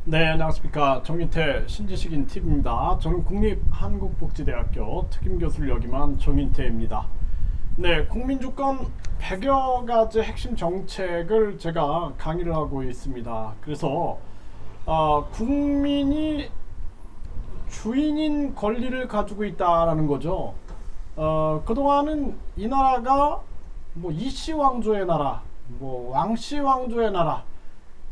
네, 안녕하십니까. 정인태 신지식인 TV입니다. 저는 국립한국복지대학교 특임교수를 역임한 정인태입니다. 네, 국민주권 100여 가지 핵심 정책을 제가 강의를 하고 있습니다. 그래서 국민이 주인인 권리를 가지고 있다라는 거죠. 그동안은 이 나라가 뭐 이씨 왕조의 나라, 뭐 왕씨 왕조의 나라,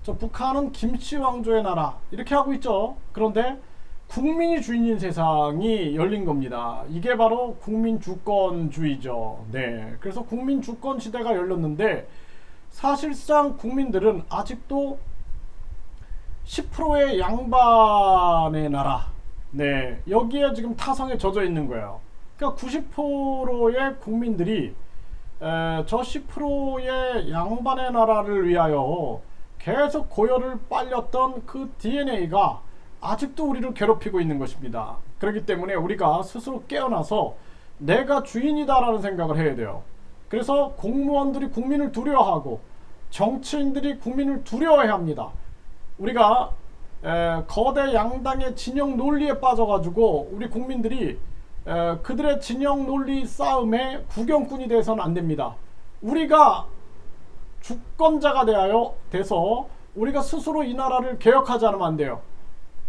저 북한은 김씨 왕조의 나라 이렇게 하고 있죠. 그런데 국민이 주인인 세상이 열린 겁니다. 이게 바로 국민주권주의죠. 네, 그래서 국민주권 시대가 열렸는데 사실상 국민들은 아직도 10%의 양반의 나라, 네, 여기에 지금 타성에 젖어 있는 거예요. 그러니까 90%의 국민들이 저 10%의 양반의 나라를 위하여 계속 고열을 빨렸던 그 DNA가 아직도 우리를 괴롭히고 있는 것입니다. 그렇기 때문에 우리가 스스로 깨어나서 내가 주인이다라는 생각을 해야 돼요. 그래서 공무원들이 국민을 두려워하고 정치인들이 국민을 두려워해야 합니다. 우리가 거대 양당의 진영 논리에 빠져가지고 우리 국민들이 그들의 진영 논리 싸움에 구경꾼이 돼서는 안 됩니다. 우리가 주권자가 돼서 우리가 스스로 이 나라를 개혁하지 않으면 안 돼요.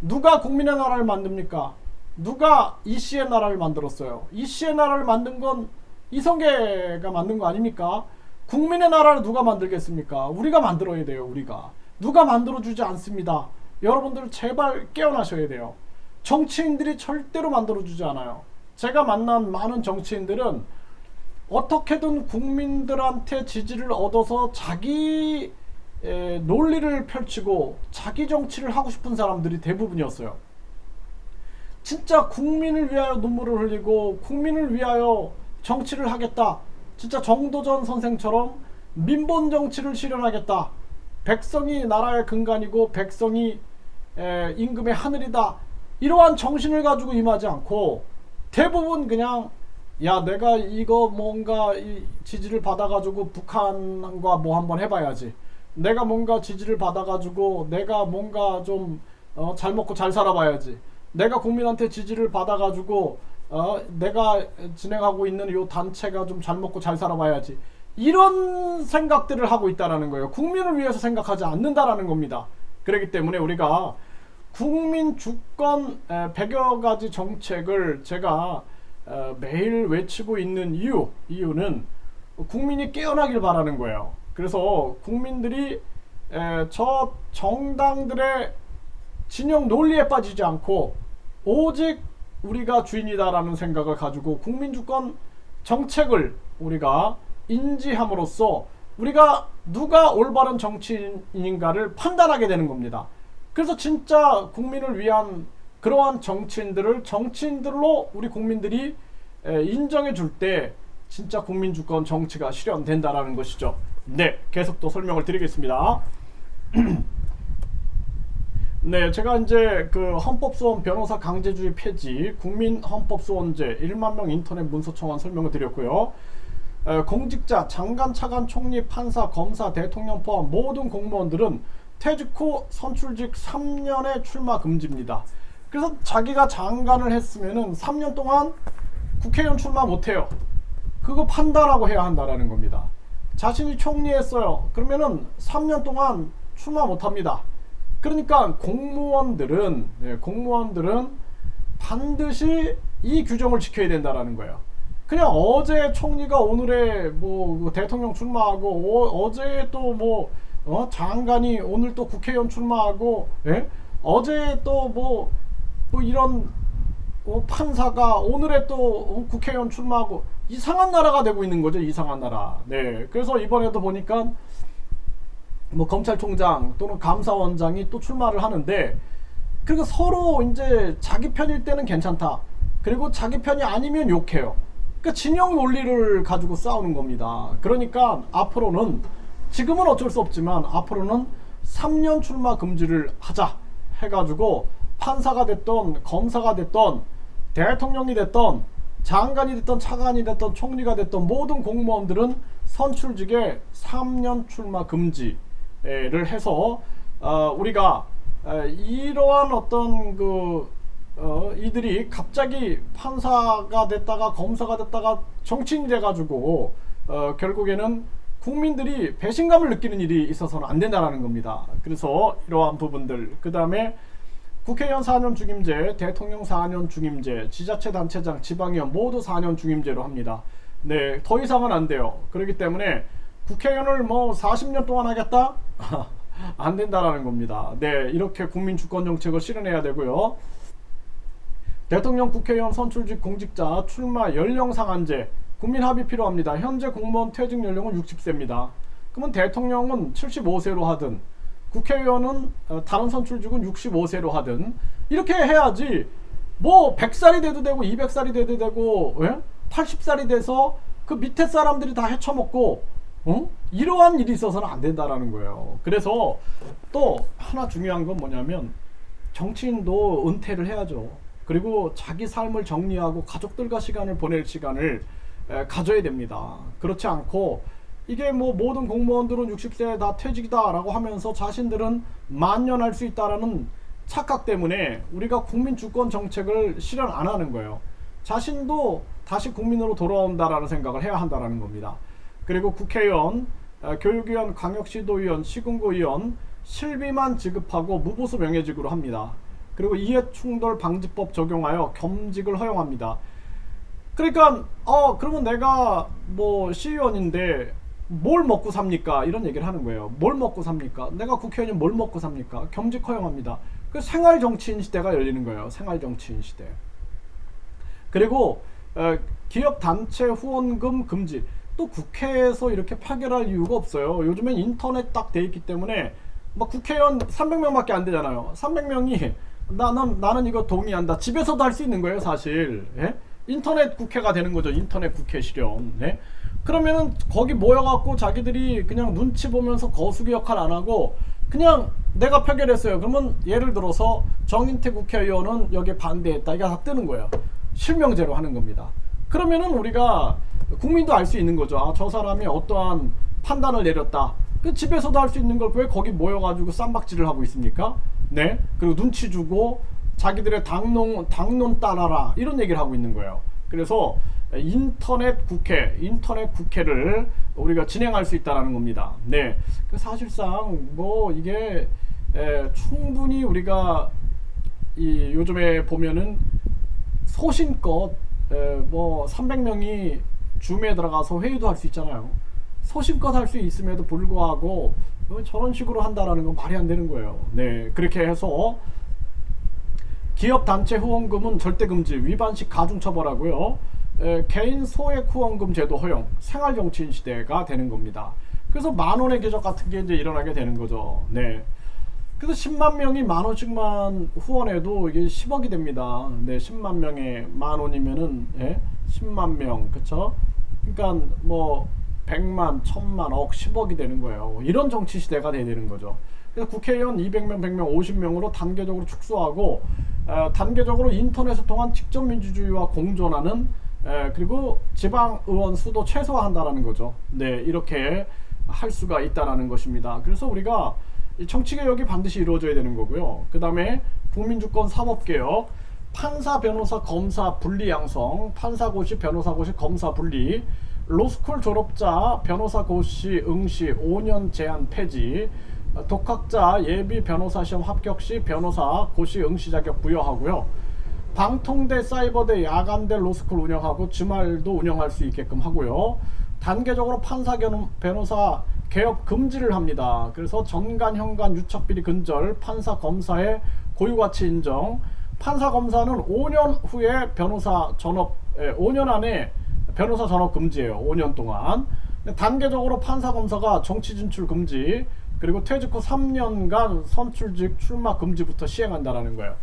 누가 국민의 나라를 만듭니까? 누가 이씨의 나라를 만들었어요? 이씨의 나라를 만든 건 이성계가 만든 거 아닙니까? 국민의 나라를 누가 만들겠습니까? 우리가 만들어야 돼요. 우리가. 누가 만들어주지 않습니다. 여러분들 제발 깨어나셔야 돼요. 정치인들이 절대로 만들어주지 않아요. 제가 만난 많은 정치인들은 어떻게든 국민들한테 지지를 얻어서 자기 논리를 펼치고 자기 정치를 하고 싶은 사람들이 대부분이었어요. 진짜 국민을 위하여 눈물을 흘리고 국민을 위하여 정치를 하겠다. 진짜 정도전 선생처럼 민본 정치를 실현하겠다. 백성이 나라의 근간이고 백성이 임금의 하늘이다. 이러한 정신을 가지고 임하지 않고 대부분 그냥 야, 내가 이거 뭔가 지지를 받아가지고 북한과 뭐 한번 해봐야지. 내가 뭔가 지지를 받아가지고 내가 뭔가 좀 잘 먹고 잘 살아봐야지. 내가 국민한테 지지를 받아가지고 내가 진행하고 있는 요 단체가 좀 잘 먹고 잘 살아봐야지. 이런 생각들을 하고 있다라는 거예요. 국민을 위해서 생각하지 않는다라는 겁니다. 그렇기 때문에 우리가 국민 주권 100여 가지 정책을 제가 매일 외치고 있는 이유는 국민이 깨어나길 바라는 거예요. 그래서 국민들이 저 정당들의 진영 논리에 빠지지 않고 오직 우리가 주인이다라는 생각을 가지고 국민주권 정책을 우리가 인지함으로써 우리가 누가 올바른 정치인인가를 판단하게 되는 겁니다. 그래서 진짜 국민을 위한 그러한 정치인들로 우리 국민들이 인정해 줄 때 진짜 국민주권 정치가 실현된다라는 것이죠. 네, 계속 또 설명을 드리겠습니다. 네, 제가 이제 그 헌법소원 변호사 강제주의 폐지, 국민헌법소원제 1만 명 인터넷 문서 청원 설명을 드렸고요. 공직자, 장관, 차관, 총리, 판사, 검사, 대통령 포함 모든 공무원들은 퇴직 후 선출직 3년의 출마 금지입니다. 그래서 자기가 장관을 했으면은 3년 동안 국회의원 출마 못해요. 그거 판단하고 해야 한다라는 겁니다. 자신이 총리했어요. 그러면은 3년 동안 출마 못합니다. 그러니까 공무원들은 반드시 이 규정을 지켜야 된다라는 거예요. 그냥 어제 총리가 오늘의 뭐 대통령 출마하고 어제 또 뭐 장관이 오늘 또 국회의원 출마하고 어제 또 뭐 이런 판사가 오늘에 또 국회의원 출마하고 이상한 나라가 되고 있는 거죠. 이상한 나라. 네. 그래서 이번에도 보니까 뭐 검찰총장 또는 감사원장이 또 출마를 하는데 그리고 서로 이제 자기 편일 때는 괜찮다. 그리고 자기 편이 아니면 욕해요. 그러니까 진영 논리를 가지고 싸우는 겁니다. 그러니까 앞으로는 지금은 어쩔 수 없지만 앞으로는 3년 출마 금지를 하자 해가지고 판사가 됐던 검사가 됐던 대통령이 됐던 장관이 됐던 차관이 됐던 총리가 됐던 모든 공무원들은 선출직에 3년 출마 금지를 해서 우리가 이러한 어떤 이들이 갑자기 판사가 됐다가 검사가 됐다가 정치인이 돼가지고 결국에는 국민들이 배신감을 느끼는 일이 있어서는 안 된다라는 겁니다. 그래서 이러한 부분들, 그 다음에 국회의원 4년 중임제, 대통령 4년 중임제, 지자체 단체장, 지방의원 모두 4년 중임제로 합니다. 네, 더 이상은 안 돼요. 그렇기 때문에 국회의원을 뭐 40년 동안 하겠다? 안 된다라는 겁니다. 네, 이렇게 국민 주권 정책을 실현해야 되고요. 대통령, 국회의원, 선출직 공직자 출마 연령 상한제 국민 합의 필요합니다. 현재 공무원 퇴직 연령은 60세입니다. 그러면 대통령은 75세로 하든 국회의원은 다른 선출직은 65세로 하든 이렇게 해야지 뭐 100살이 돼도 되고 200살이 돼도 되고 80살이 돼서 그 밑에 사람들이 다 헤쳐먹고 이러한 일이 있어서는 안 된다라는 거예요. 그래서 또 하나 중요한 건 뭐냐면 정치인도 은퇴를 해야죠. 그리고 자기 삶을 정리하고 가족들과 시간을 보낼 시간을 가져야 됩니다. 그렇지 않고 이게 뭐 모든 공무원들은 60세에 다 퇴직이다 라고 하면서 자신들은 만년할 수 있다라는 착각 때문에 우리가 국민 주권 정책을 실현 안 하는 거예요. 자신도 다시 국민으로 돌아온다라는 생각을 해야 한다라는 겁니다. 그리고 국회의원, 교육위원, 광역시도의원, 시군구의원 실비만 지급하고 무보수 명예직으로 합니다. 그리고 이해충돌 방지법 적용하여 겸직을 허용합니다. 그러니까 그러면 내가 뭐 시의원인데 뭘 먹고 삽니까? 이런 얘기를 하는 거예요. 뭘 먹고 삽니까? 내가 국회의원이 뭘 먹고 삽니까? 겸직 허용합니다. 그 생활 정치인 시대가 열리는 거예요. 생활 정치인 시대. 그리고 기업 단체 후원금 금지. 또 국회에서 이렇게 파결할 이유가 없어요. 요즘엔 인터넷 딱 돼 있기 때문에 뭐 국회의원 300명밖에 안 되잖아요. 300명이 나는 이거 동의한다. 집에서도 할 수 있는 거예요, 사실. 예? 인터넷 국회가 되는 거죠. 인터넷 국회 실현. 네? 그러면은 거기 모여갖고 자기들이 그냥 눈치 보면서 거수기 역할 안 하고 그냥 내가 표결했어요. 그러면 예를 들어서 정인태 국회의원은 여기에 반대했다. 이게 다 뜨는 거예요. 실명제로 하는 겁니다. 그러면은 우리가 국민도 알 수 있는 거죠. 아, 저 사람이 어떠한 판단을 내렸다. 그 집에서도 할 수 있는 걸 왜 거기 모여가지고 쌈박질을 하고 있습니까? 네. 그리고 눈치 주고 자기들의 당론 따라라 이런 얘기를 하고 있는 거예요. 그래서 인터넷 국회를 우리가 진행할 수 있다라는 겁니다. 네. 사실상 뭐 이게 충분히 우리가 요즘에 보면은 소신껏 뭐 300명이 줌에 들어가서 회의도 할 수 있잖아요. 소신껏 할 수 있음에도 불구하고 저런 식으로 한다라는 건 말이 안 되는 거예요. 네, 그렇게 해서 기업 단체 후원금은 절대 금지, 위반 시 가중 처벌하고요. 개인 소액 후원금 제도 허용, 생활 정치인 시대가 되는 겁니다. 그래서 만 원의 궤적 같은 게 이제 일어나게 되는 거죠. 네. 그래서 10만 명이 만 원씩만 후원해도 이게 10억이 됩니다. 네, 10만 명에 만 원이면은 10만 명, 그쵸? 그러니까 뭐 100만, 1000만, 억, 10억이 되는 거예요. 이런 정치 시대가 돼야 되는 거죠. 그래서 국회의원 200명, 100명, 50명으로 단계적으로 축소하고 단계적으로 인터넷을 통한 직접 민주주의와 공존하는 그리고 지방 의원 수도 최소화한다라는 거죠. 네, 이렇게 할 수가 있다라는 것입니다. 그래서 우리가 이 정치개혁이 반드시 이루어져야 되는 거고요. 그 다음에 국민주권 사법개혁, 판사, 변호사, 검사 분리 양성, 판사고시, 변호사고시, 검사 분리, 로스쿨 졸업자 변호사고시 응시 5년 제한 폐지, 독학자 예비 변호사 시험 합격 시 변호사 고시 응시 자격 부여하고요. 방통대, 사이버대, 야간대 로스쿨 운영하고 주말도 운영할 수 있게끔 하고요. 단계적으로 판사, 변호사 개업 금지를 합니다. 그래서 전관, 현관, 유착비리 근절, 판사, 검사의 고유가치 인정, 판사, 검사는 5년 후에 변호사 전업, 5년 안에 변호사 전업 금지예요. 5년 동안. 단계적으로 판사, 검사가 정치 진출 금지, 그리고 퇴직 후 3년간 선출직 출마 금지부터 시행한다라는 거예요.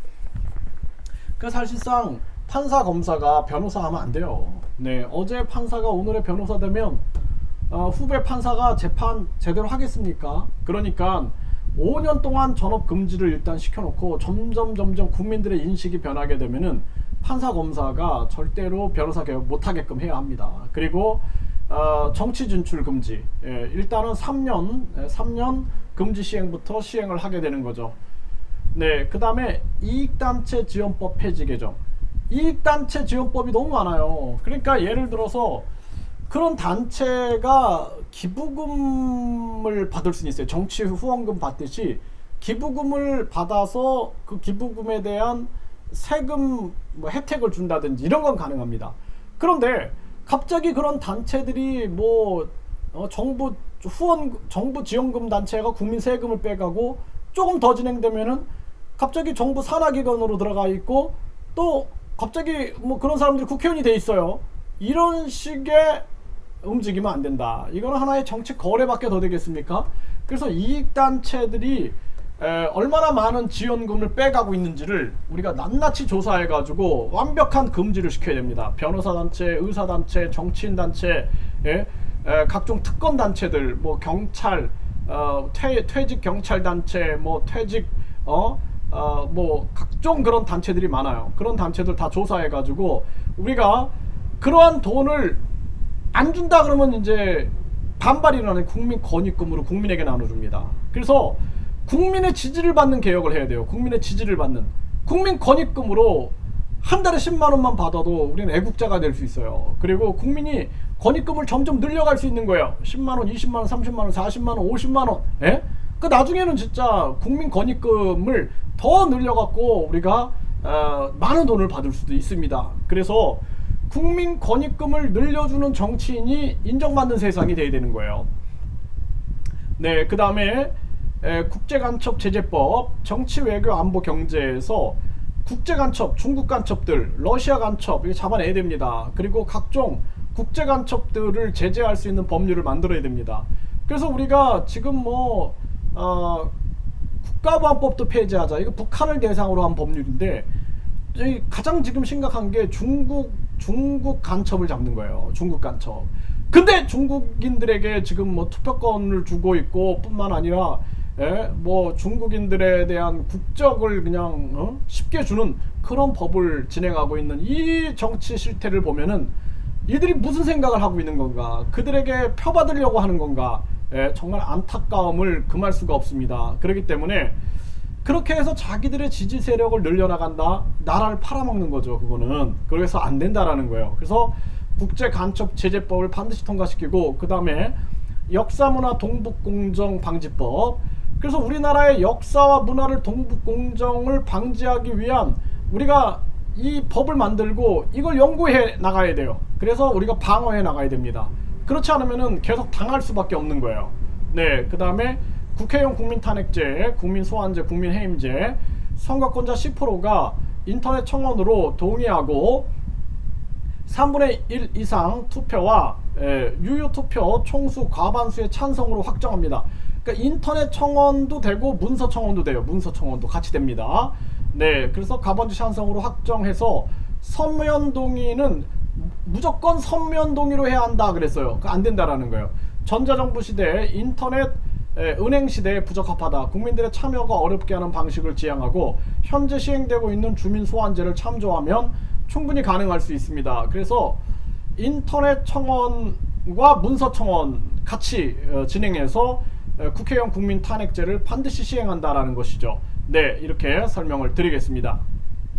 그래서 사실상 판사, 검사가 변호사 하면 안 돼요. 네, 어제 판사가 오늘의 변호사 되면 후배 판사가 재판 제대로 하겠습니까? 그러니까 5년 동안 전업 금지를 일단 시켜놓고 점점 국민들의 인식이 변하게 되면은 판사, 검사가 절대로 변호사 개업 못하게끔 해야 합니다. 그리고 정치 진출 금지, 일단은 3년 금지 시행부터 시행을 하게 되는 거죠. 네, 그 다음에 이익단체 지원법 폐지 개정. 이익단체 지원법이 너무 많아요. 그러니까 예를 들어서 그런 단체가 기부금을 받을 수 있어요. 정치 후원금 받듯이 기부금을 받아서 그 기부금에 대한 세금 뭐 혜택을 준다든지 이런 건 가능합니다. 그런데 갑자기 그런 단체들이 뭐 정부 후원 정부 지원금 단체가 국민 세금을 빼가고 조금 더 진행되면은 갑자기 정부 산하기관으로 들어가 있고 또 갑자기 뭐 그런 사람들이 국회의원이 돼 있어요. 이런 식의 움직이면 안 된다. 이거는 하나의 정치 거래밖에 더 되겠습니까? 그래서 이익단체들이 얼마나 많은 지원금을 빼가고 있는지를 우리가 낱낱이 조사해가지고 완벽한 금지를 시켜야 됩니다. 변호사단체, 의사단체, 정치인단체, 각종 특권단체들, 뭐 경찰, 퇴직 경찰단체, 뭐 퇴직 뭐 각종 그런 단체들이 많아요. 그런 단체들 다 조사해가지고 우리가 그러한 돈을 안 준다 그러면 이제 반발이 일어나는 국민 건의금으로 국민에게 나눠줍니다. 그래서 국민의 지지를 받는 개혁을 해야 돼요. 국민의 지지를 받는 국민 건의금으로 한 달에 10만 원만 받아도 우리는 애국자가 될 수 있어요. 그리고 국민이 건의금을 점점 늘려갈 수 있는 거예요. 10만 원, 20만 원, 30만 원, 40만 원, 50만 원. 예? 그 나중에는 진짜 국민 건의금을 더 늘려갖고 우리가 많은 돈을 받을 수도 있습니다. 그래서 국민 건의금을 늘려주는 정치인이 인정받는 세상이 돼야 되는 거예요. 네, 그 다음에 국제간첩 제재법, 정치, 외교, 안보, 경제에서 국제간첩, 중국 간첩들, 러시아 간첩 이거 잡아내야 됩니다. 그리고 각종 국제간첩들을 제재할 수 있는 법률을 만들어야 됩니다. 그래서 우리가 지금 뭐 국가보안법도 폐지하자. 이거 북한을 대상으로 한 법률인데 가장 지금 심각한 게 중국 간첩을 잡는 거예요. 중국 간첩. 근데 중국인들에게 지금 뭐 투표권을 주고 있고 뿐만 아니라 뭐 중국인들에 대한 국적을 그냥 쉽게 주는 그런 법을 진행하고 있는 이 정치 실태를 보면은 이들이 무슨 생각을 하고 있는 건가, 그들에게 표받으려고 하는 건가, 정말 안타까움을 금할 수가 없습니다. 그렇기 때문에 그렇게 해서 자기들의 지지 세력을 늘려나간다, 나라를 팔아먹는 거죠. 그거는 그래서 안 된다라는 거예요. 그래서 국제간첩 제재법을 반드시 통과시키고, 그 다음에 역사문화 동북공정 방지법. 그래서 우리나라의 역사와 문화를 동북공정을 방지하기 위한 우리가 이 법을 만들고 이걸 연구해 나가야 돼요. 그래서 우리가 방어해 나가야 됩니다. 그렇지 않으면은 계속 당할 수밖에 없는 거예요. 네, 그 다음에 국회의원 국민탄핵제, 국민소환제, 국민해임제, 선거권자 10%가 인터넷 청원으로 동의하고 3분의 1 이상 투표와 유효투표 총수 과반수의 찬성으로 확정합니다. 그러니까 인터넷 청원도 되고 문서 청원도 돼요. 문서 청원도 같이 됩니다. 네, 그래서 과반수 찬성으로 확정해서 서면 동의는 무조건 서면 동의로 해야 한다 그랬어요. 안 된다라는 거예요. 전자정부 시대에 인터넷 은행 시대에 부적합하다. 국민들의 참여가 어렵게 하는 방식을 지향하고 현재 시행되고 있는 주민 소환제를 참조하면 충분히 가능할 수 있습니다. 그래서 인터넷 청원과 문서 청원 같이 진행해서 국회의원 국민 탄핵제를 반드시 시행한다라는 것이죠. 네, 이렇게 설명을 드리겠습니다.